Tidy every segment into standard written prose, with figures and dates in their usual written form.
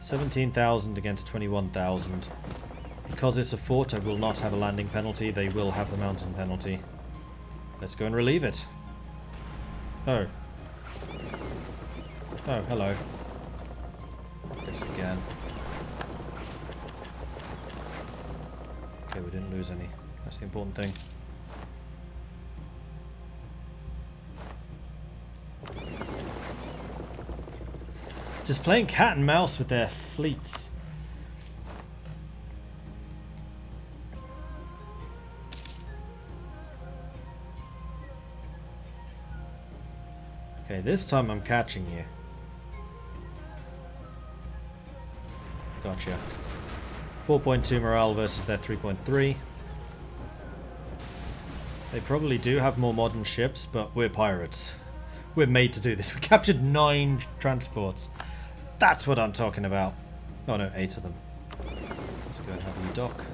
17,000 against 21,000. Because it's a fort, I will not have a landing penalty. They will have the mountain penalty. Let's go and relieve it. Oh. Oh, hello. Not this again. Okay, we didn't lose any. That's the important thing. Just playing cat and mouse with their fleets. Okay, this time I'm catching you. Gotcha. 4.2 morale versus their 3.3. They probably do have more modern ships, but we're pirates. We're made to do this. We captured 9 transports. That's what I'm talking about. Oh no, 8 of them. Let's go and have you dock. And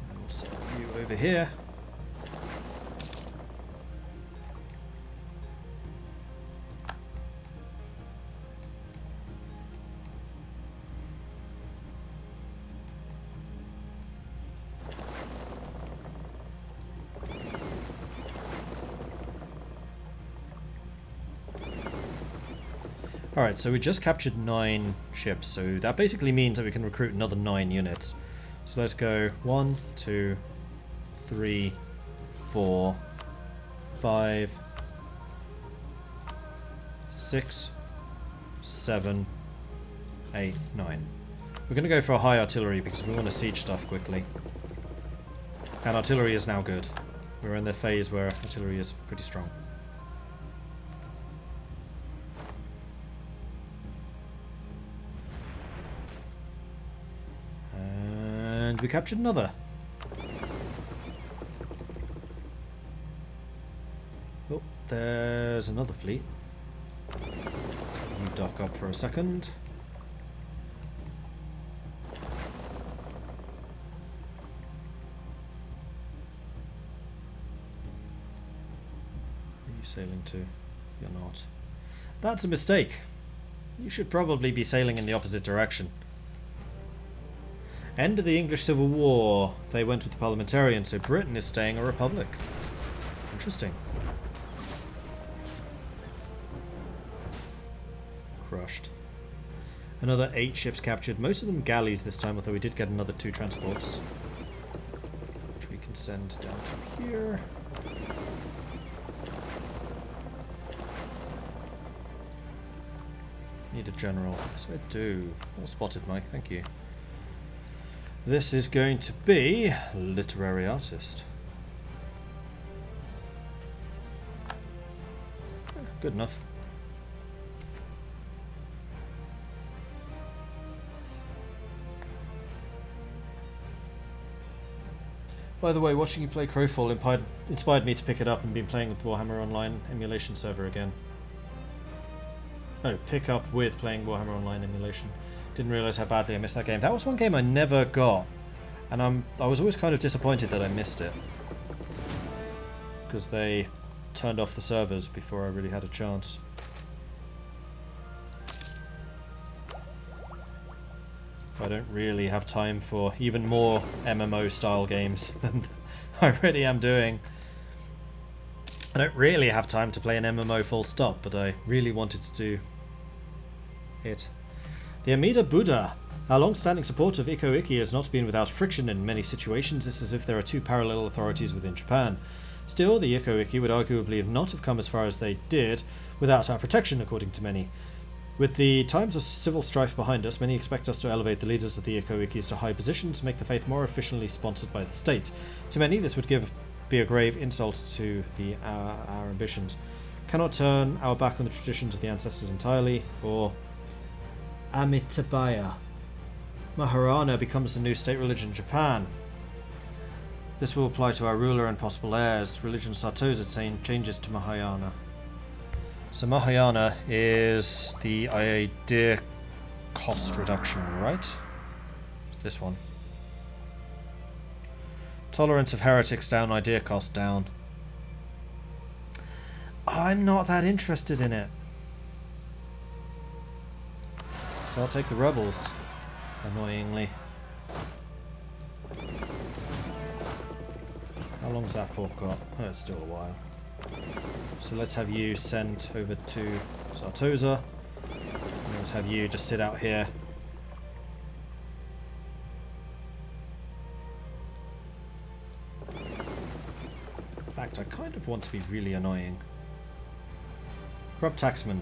then we'll set you over here. Alright, so we just captured 9 ships, so that basically means that we can recruit another 9 units. So let's go 1, 2, 3, 4, 5, 6, 7, 8, 9. We're going to go for a high artillery because we want to siege stuff quickly. And artillery is now good. We're in the phase where artillery is pretty strong. And we captured another. Oh, there's another fleet. So you dock up for a second. Where are you sailing to? You're not. That's a mistake. You should probably be sailing in the opposite direction. End of the English Civil War. They went with the parliamentarians, so Britain is staying a republic. Interesting. Crushed. Another 8 ships captured. Most of them galleys this time, although we did get another 2 transports. Which we can send down to here. Need a general. Yes, I do. Well spotted, Mike. Thank you. This is going to be literary artist. Good enough. By the way, watching you play Crowfall inspired me to pick it up and been playing with Warhammer Online emulation server again. Oh, pick up with playing Warhammer Online emulation. Didn't realise how badly I missed that game. That was one game I never got. And I was always kind of disappointed that I missed it. Because they turned off the servers before I really had a chance. I don't really have time for even more MMO style games than I already am doing. I don't really have time to play an MMO full stop, but I really wanted to do it. The Amida Buddha. Our long-standing support of Iko-Iki has not been without friction in many situations. It's as if there are 2 parallel authorities within Japan. Still, the Iko-Iki would arguably not have come as far as they did without our protection, according to many. With the times of civil strife behind us, many expect us to elevate the leaders of the Iko-Ikis to high positions to make the faith more efficiently sponsored by the state. To many, this would be a grave insult to our ambitions. Cannot turn our back on the traditions of the ancestors entirely, or Amitabha. Maharana becomes the new state religion in Japan. This will apply to our ruler and possible heirs. Religion Satoza changes to Mahayana. So Mahayana is the idea cost reduction, right? It's this one. Tolerance of heretics down, idea cost down. I'm not that interested in it. So I'll take the rebels, annoyingly. How long's that fort got? Oh, it's still a while. So let's have you send over to Sartosa. And let's have you just sit out here. In fact, I kind of want to be really annoying. Corrupt taxman.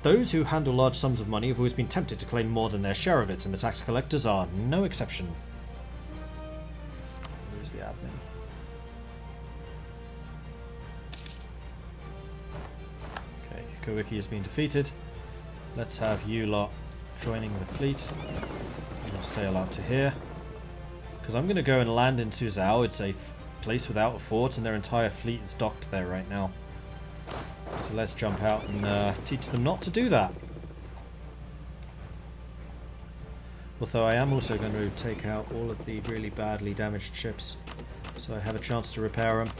Those who handle large sums of money have always been tempted to claim more than their share of it, and the tax collectors are no exception. Where's the admin? Okay, Kowiki has been defeated. Let's have you lot joining the fleet. We'll sail out to here. Because I'm going to go and land in Suzhou. It's a place without a fort, and their entire fleet is docked there right now. So let's jump out and teach them not to do that. Although I am also going to take out all of the really badly damaged ships, so I have a chance to repair them.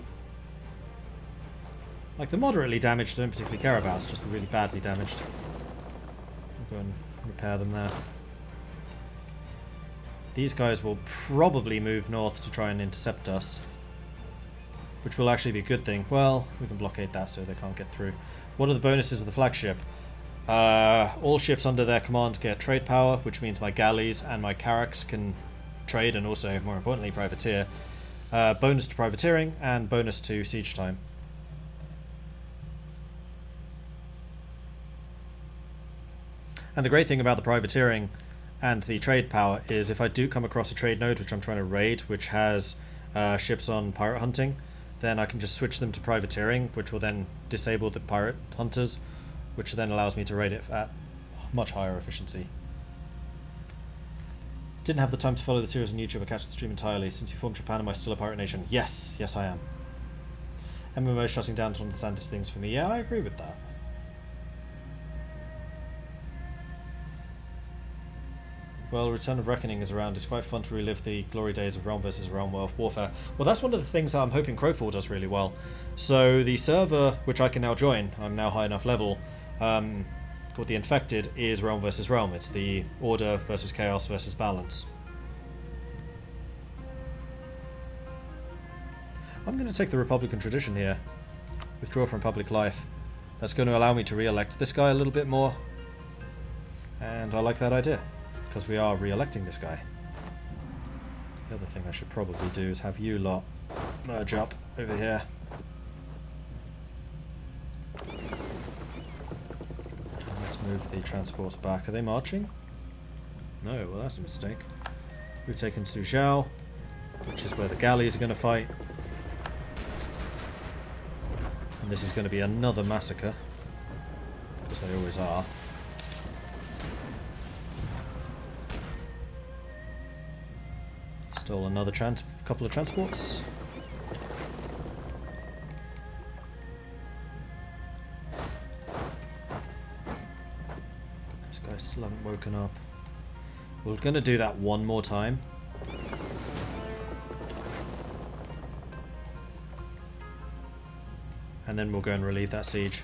Like the moderately damaged I don't particularly care about, it's just the really badly damaged. I'll go and repair them there. These guys will probably move north to try and intercept us, which will actually be a good thing. Well, we can blockade that so they can't get through. What are the bonuses of the flagship? All ships under their command get trade power, which means my galleys and my carracks can trade, and also, more importantly, privateer. Bonus to privateering and bonus to siege time. And the great thing about the privateering and the trade power is if I do come across a trade node which I'm trying to raid, which has ships on pirate hunting, then I can just switch them to privateering, which will then disable the pirate hunters, which then allows me to raid it at much higher efficiency. Didn't have the time to follow the series on YouTube or catch the stream entirely. Since you formed Japan, am I still a pirate nation? Yes, yes I am. MMO shutting down is one of the saddest things for me. Yeah, I agree with that. Well, Return of Reckoning is around. It's quite fun to relive the glory days of Realm versus Realm warfare. Well, that's one of the things that I'm hoping Crowfall does really well. So the server, which I can now join, I'm now high enough level, called The Infected, is Realm versus Realm. It's the Order versus Chaos versus Balance. I'm going to take the Republican tradition here. Withdraw from public life. That's going to allow me to re-elect this guy a little bit more. And I like that idea, because we are re-electing this guy. The other thing I should probably do is have you lot merge up over here. And let's move the transports back. Are they marching? No, well that's a mistake. We've taken Suzhou, which is where the galleys are going to fight. And this is going to be another massacre, because they always are. Stole another couple of transports. These guys still haven't woken up. We're going to do that one more time. And then we'll go and relieve that siege.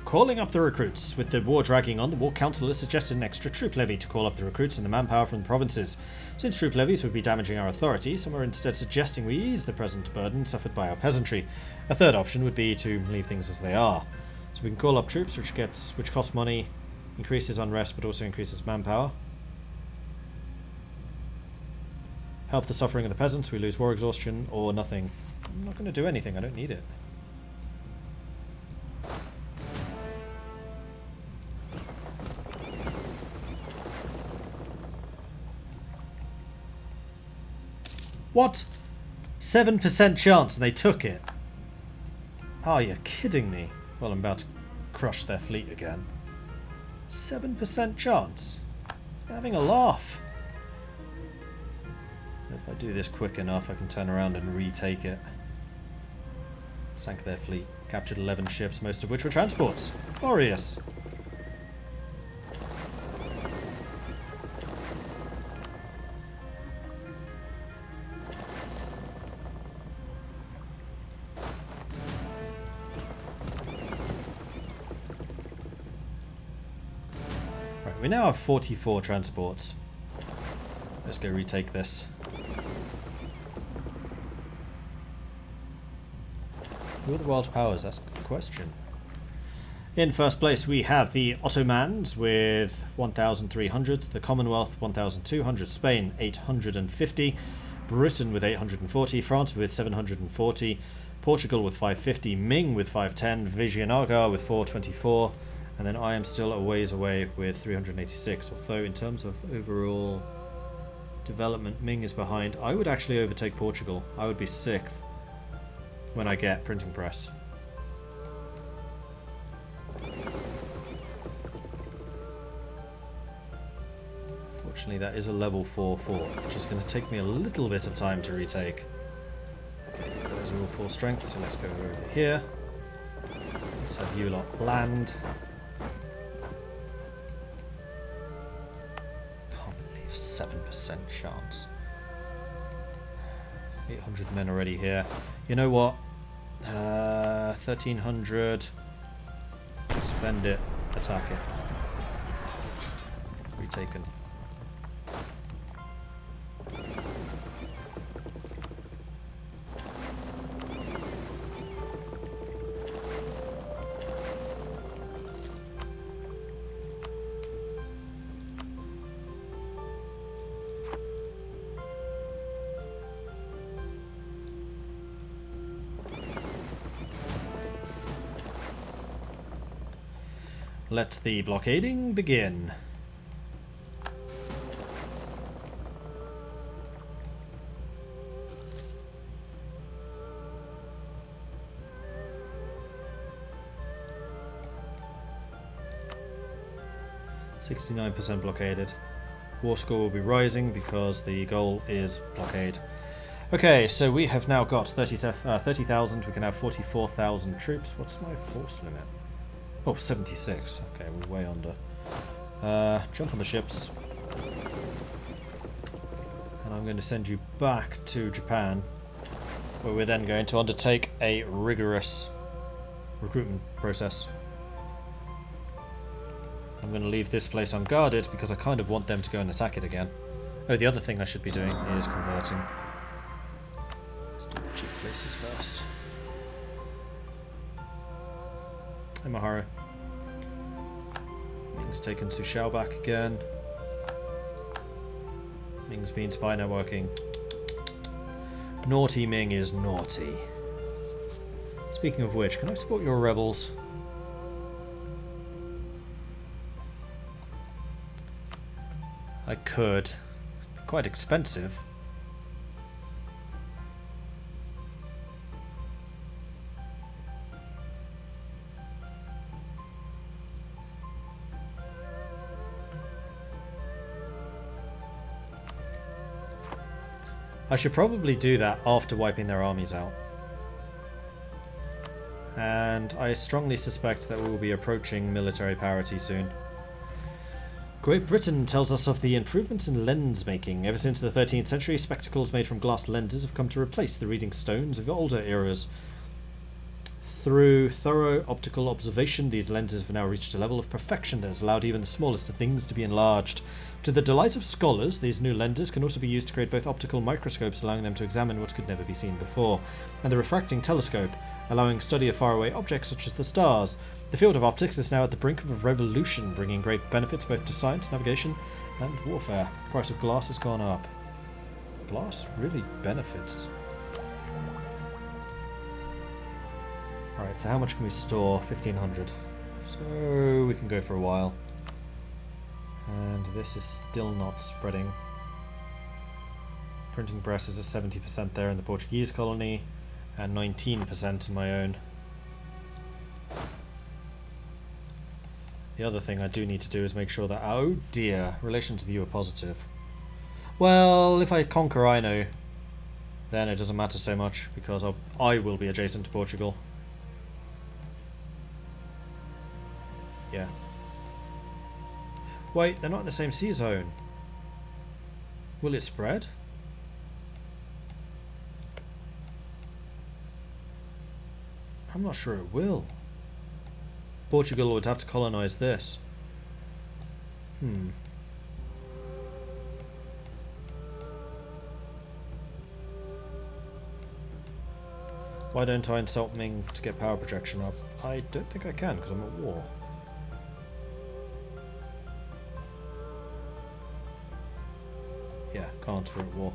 Calling up the recruits. With the war dragging on, the War Council has suggested an extra troop levy to call up the recruits and the manpower from the provinces. Since troop levies would be damaging our authority, some are instead suggesting we ease the present burden suffered by our peasantry. A third option would be to leave things as they are. So we can call up troops, which costs money, increases unrest, but also increases manpower. Help the suffering of the peasants, we lose war exhaustion, or nothing. I'm not going to do anything, I don't need it. What? 7% chance and they took it? Oh, you're kidding me. Well, I'm about to crush their fleet again. 7% chance? You're having a laugh. If I do this quick enough, I can turn around and retake it. Sank their fleet. Captured 11 ships, most of which were transports. Glorious. we now have 44 transports. Let's go retake this. Who are the world powers? That's a good question. In first place we have the Ottomans with 1,300, the Commonwealth 1,200, Spain 850, Britain with 840, France with 740, Portugal with 550, Ming with 510, Vijayanagar with 424, and then I am still a ways away with 386, although in terms of overall development Ming is behind. I would actually overtake Portugal. I would be 6th when I get printing press. Fortunately that is a level 4 fort, which is going to take me a little bit of time to retake. Okay, those are all 4 strength, so let's go over here. Let's have you lot land. Can't believe 7% chance. 800 men already here. You know what? 1,300. Spend it. Attack it. Retaken. Let the blockading begin. (69% blockaded). War score will be rising because the goal is blockade. Okay, so we have now got 30,000. We can have 44,000 troops. What's my force limit? Oh, 76. Okay, we're way under. Jump on the ships. And I'm going to send you back to Japan, where we're then going to undertake a rigorous recruitment process. I'm going to leave this place unguarded because I kind of want them to go and attack it again. Oh, the other thing I should be doing is converting. Let's do the cheap places first. Imahara. Ming's taken Sushao back again. Ming's been spy networking. Naughty Ming is naughty. Speaking of which, can I support your rebels? I could. Quite expensive. I should probably do that after wiping their armies out. And I strongly suspect that we will be approaching military parity soon. Great Britain tells us of the improvements in lens making. Ever since the 13th century, spectacles made from glass lenses have come to replace the reading stones of older eras. Through thorough optical observation, these lenses have now reached a level of perfection that has allowed even the smallest of things to be enlarged. To the delight of scholars, these new lenses can also be used to create both optical microscopes, allowing them to examine what could never be seen before, and the refracting telescope, allowing study of faraway objects such as the stars. The field of optics is now at the brink of a revolution, bringing great benefits both to science, navigation, and warfare. The price of glass has gone up. Glass really benefits. Alright, so how much can we store? 1,500. So we can go for a while. And this is still not spreading. Printing press is at 70% there in the Portuguese colony, and 19% in my own. The other thing I do need to do is make sure that, oh dear, relation to the EU are positive. Well, if I conquer Aino, then it doesn't matter so much, because I will be adjacent to Portugal. Yeah. Wait, they're not in the same sea zone. Will it spread? I'm not sure it will. Portugal would have to colonize this. Why don't I insult Ming to get power projection up? I don't think I can because I'm at war. Yeah, can't, we're at war.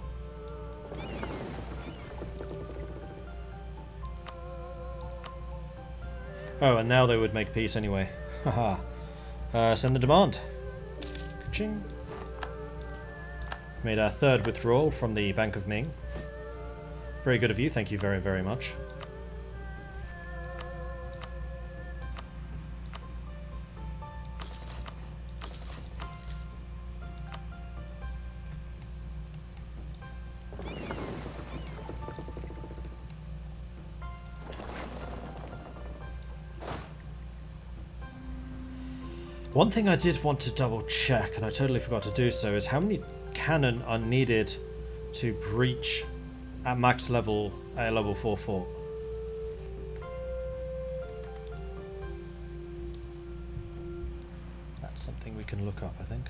Oh, and now they would make peace anyway. Haha. Send the demand. Ka-ching. Made our third withdrawal from the Bank of Ming. Very good of you, thank you very, very much. One thing I did want to double check, and I totally forgot to do so, is how many cannon are needed to breach at max level a level 4 fort. That's something we can look up, I think.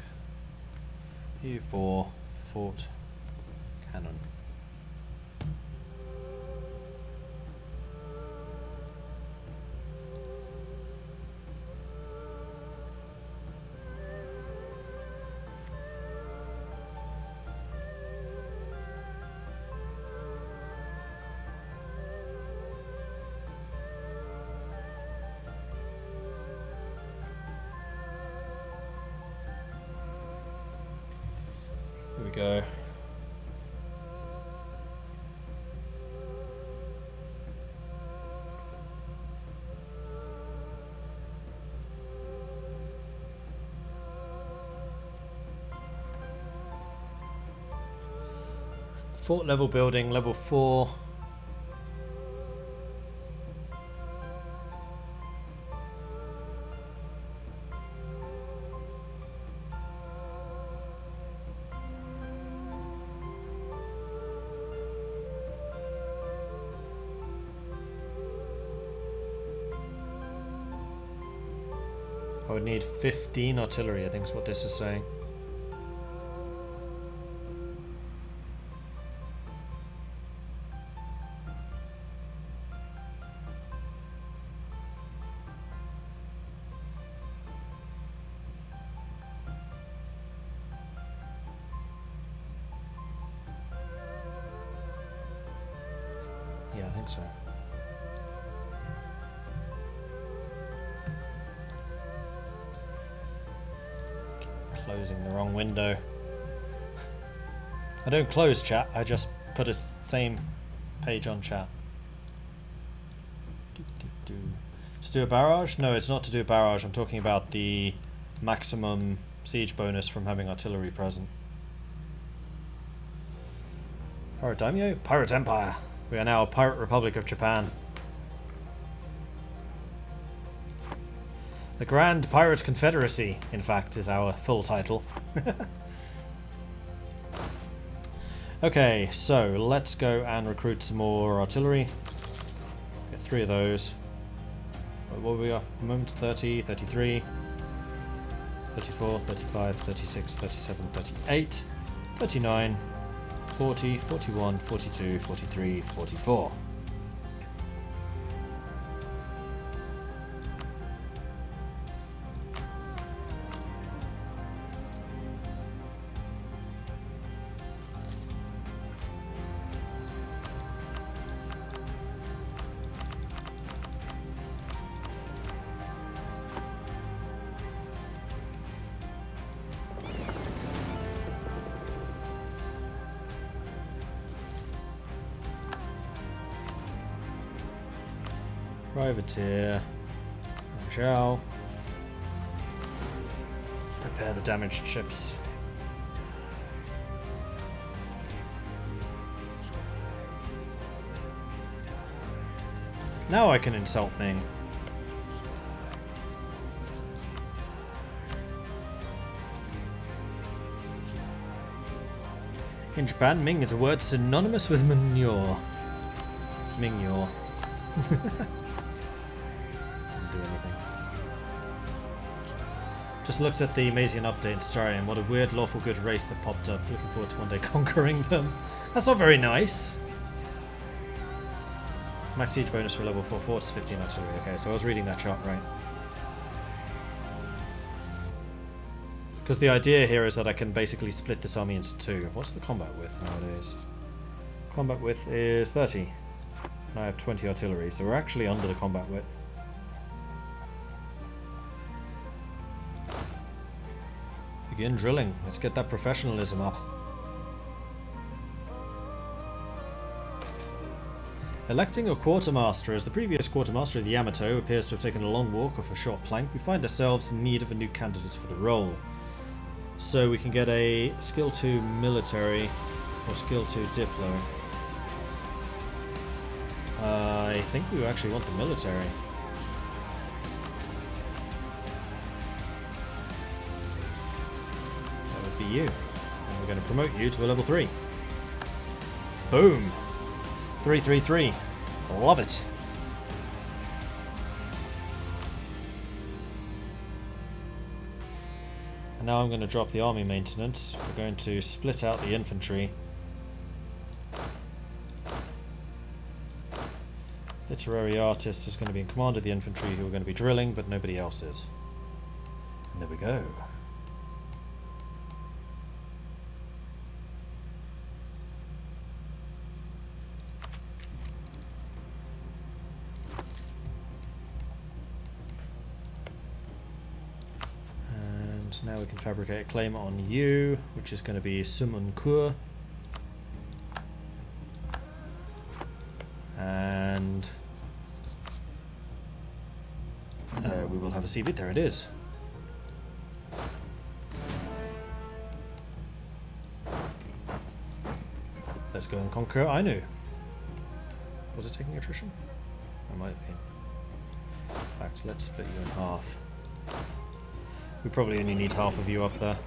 E4 fort cannon. Here we go. Fort level building, level 4. I would need 15 artillery, I think is what this is saying. Yeah, I think so. Closing the wrong window. I don't close chat, I just put a same page on chat. To do a barrage? No, it's not to do a barrage. I'm talking about the maximum siege bonus from having artillery present. Pirate Daimyo? Pirate Empire. We are now a Pirate Republic of Japan. The Grand Pirate Confederacy, in fact, is our full title. Okay, so let's go and recruit some more artillery. Get 3 of those. What were we off at the moment? 30, 33, 34, 35, 36, 37, 38, 39, 40, 41, 42, 43, 44. Privateer. Shall. Repair the damaged ships. Now I can insult Ming. In Japan, Ming is a word synonymous with manure. Mingnure. Didn't do anything. Just looked at the Mazian update story and what a weird lawful good race that popped up. Looking forward to one day conquering them. That's not very nice. Max siege bonus for level 4 forts, 15 artillery. Okay, so I was reading that chart right. Because the idea here is that I can basically split this army into two. What's the combat width nowadays? Combat width is 30. And I have 20 artillery, so we're actually under the combat width. Begin drilling. Let's get that professionalism up. Electing a quartermaster. As the previous quartermaster of the Yamato appears to have taken a long walk off a short plank, we find ourselves in need of a new candidate for the role. So we can get a skill 2 military or skill 2 diplo. I think we actually want the military. That would be you. And we're going to promote you to a level 3. Boom! 333. Love it. And now I'm going to drop the army maintenance. We're going to split out the infantry. Literary artist is going to be in command of the infantry who are going to be drilling, but nobody else is. And there we go. Now we can fabricate a claim on you, which is going to be Sumunkur. And we will have a CV. There it is. Let's go and conquer Ainu. Was it taking attrition? It might have been. In fact, let's split you in half. We probably only need half of you up there.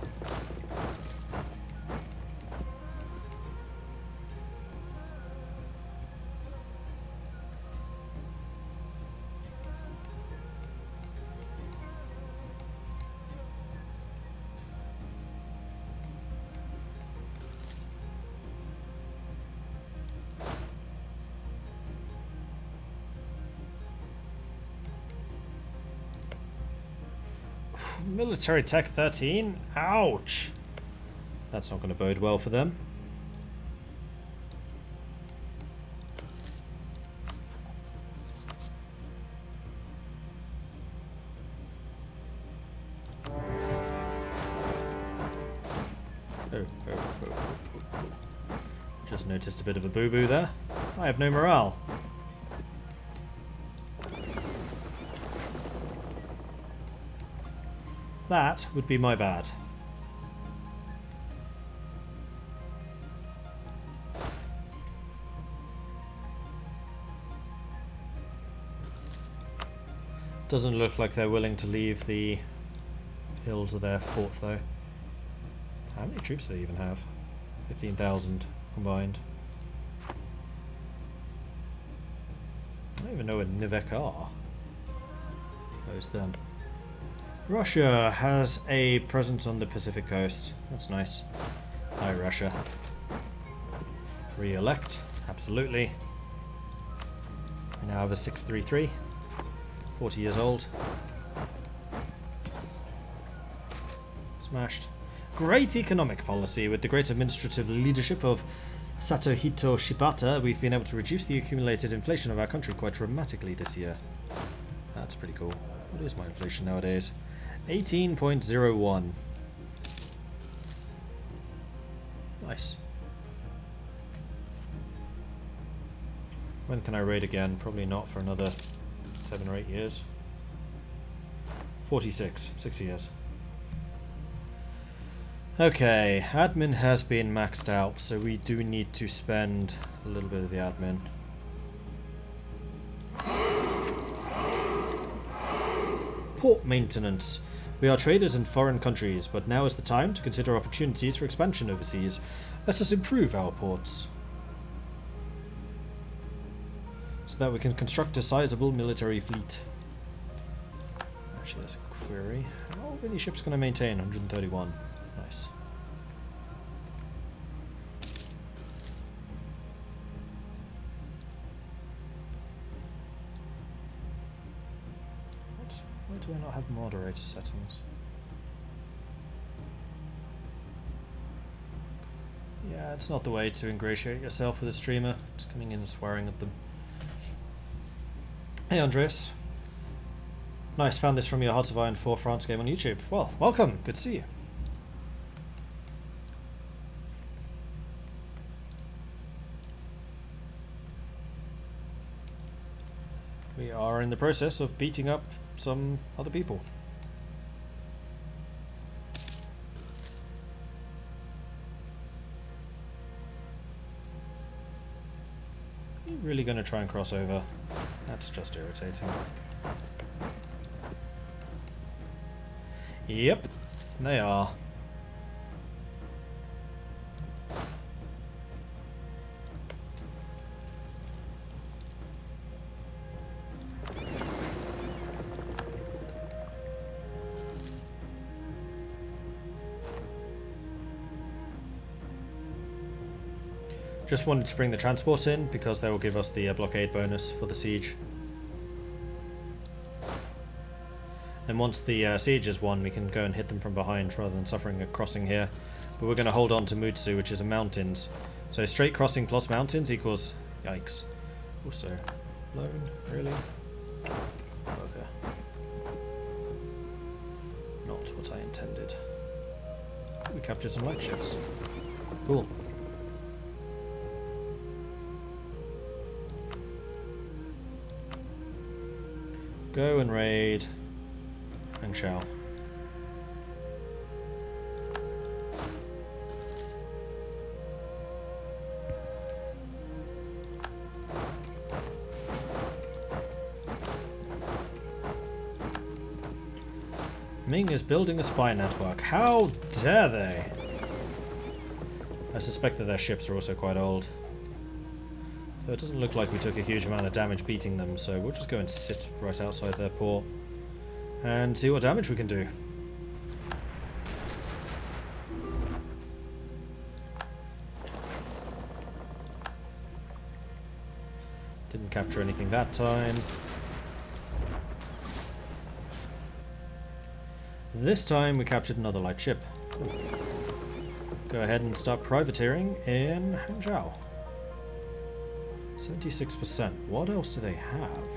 Military Tech 13? Ouch! That's not going to bode well for them. Just noticed a bit of a boo-boo there. I have no morale. That would be my bad. Doesn't look like they're willing to leave the hills of their fort though. How many troops do they even have? 15,000 combined. I don't even know where Nivek are. Oh, it's them. Russia has a presence on the Pacific coast. That's nice. Hi, Russia. Re-elect. Absolutely. We now have a 633. 40 years old. Smashed. Great economic policy. With the great administrative leadership of Satohito Shibata, we've been able to reduce the accumulated inflation of our country quite dramatically this year. That's pretty cool. What is my inflation nowadays? 18.01. Nice. When can I raid again? Probably not for another 7 or 8 years. 46. 6 years. Okay, admin has been maxed out, so we do need to spend a little bit of the admin. Port maintenance. We are traders in foreign countries, but now is the time to consider opportunities for expansion overseas. Let us improve our ports, so that we can construct a sizable military fleet. Actually, there's query. How many ships can I maintain? 131. Nice. What? Why do I not have moderator settings? Yeah, it's not the way to ingratiate yourself with a streamer. Just coming in and swearing at them. Hey Andreas. Nice, found this from your Hearts of Iron 4 France game on YouTube. Well, welcome, good to see you. We are in the process of beating up some other people. Are you really going to try and cross over? That's just irritating. Yep, they are. Just wanted to bring the transport in because they will give us the blockade bonus for the siege. And once the siege is won, we can go and hit them from behind rather than suffering a crossing here. But we're going to hold on to Mutsu, which is a mountains. So straight crossing plus mountains equals... Yikes. Also, loan? Really? Bugger. Not what I intended. We captured some light ships. Cool. Go and raid... and shall. Ming is building a spy network. How dare they? I suspect that their ships are also quite old. So it doesn't look like we took a huge amount of damage beating them, so we'll just go and sit right outside their port and see what damage we can do. Didn't capture anything that time. This time we captured another light ship. Cool. Go ahead and start privateering in Hangzhou. 76%. What else do they have?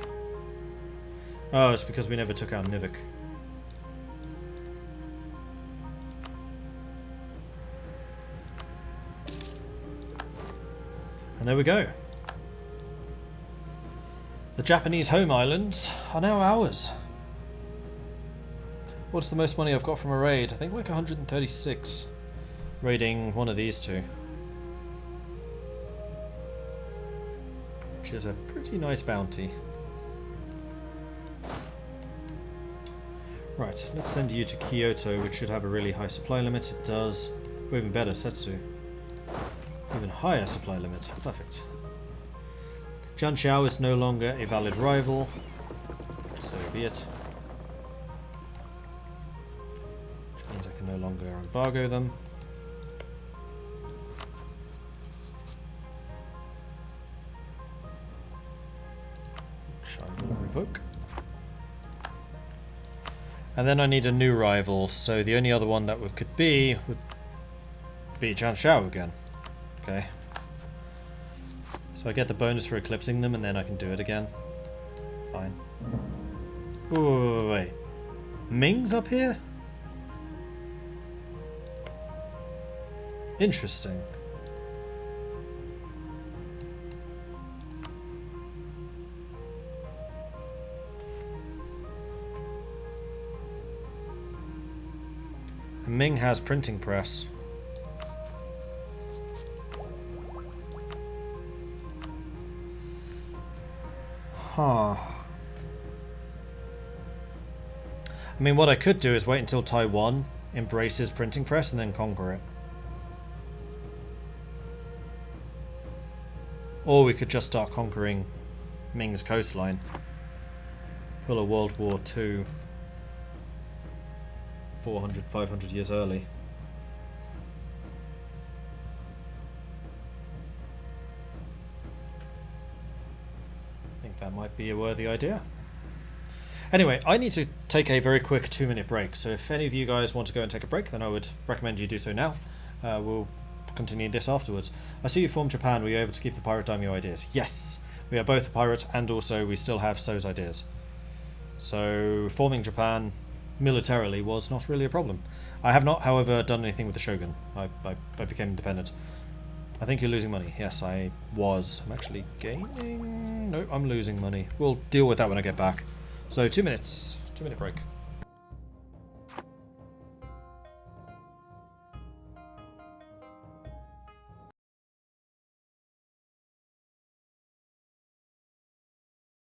Oh, it's because we never took out Nivik. And there we go. The Japanese home islands are now ours. What's the most money I've got from a raid? I think like 136. Raiding one of these two. Which is a pretty nice bounty. Right, let's send you to Kyoto, which should have a really high supply limit. It does. Or even better, Setsu. Even higher supply limit. Perfect. Jianxiao is no longer a valid rival. So be it. Which means I can no longer embargo them. Which I will revoke. And then I need a new rival, so the only other one that could be would be Jianxiao again. Okay. So I get the bonus for eclipsing them, and then I can do it again. Fine. Ooh, wait. Ming's up here? Interesting. Ming has printing press. Huh. I mean, what I could do is wait until Taiwan embraces printing press and then conquer it. Or we could just start conquering Ming's coastline. Pull a World War II. 400, 500 years early. I think that might be a worthy idea. Anyway, I need to take a very quick 2-minute break, so if any of you guys want to go and take a break, then I would recommend you do so now. We'll continue this afterwards. I see you formed Japan. Were you able to keep the Pirate Daimyo ideas? Yes! We are both a pirate, and also we still have So's ideas. So, forming Japan militarily was not really a problem. I have not, however, done anything with the Shogun. I became independent. I think you're losing money. Yes, I was. I'm actually gaining... No, I'm losing money. We'll deal with that when I get back. So 2 minutes. 2-minute break.